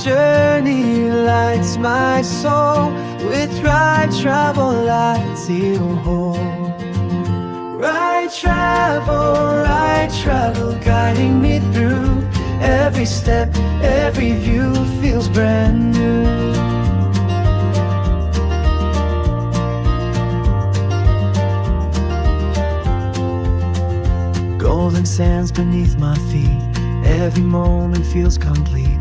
journey lights my soul. With right travel I see home. Right travel guiding me through. Every step, every view feels brand new. Golden sands beneath my feet. Every moment feels complete.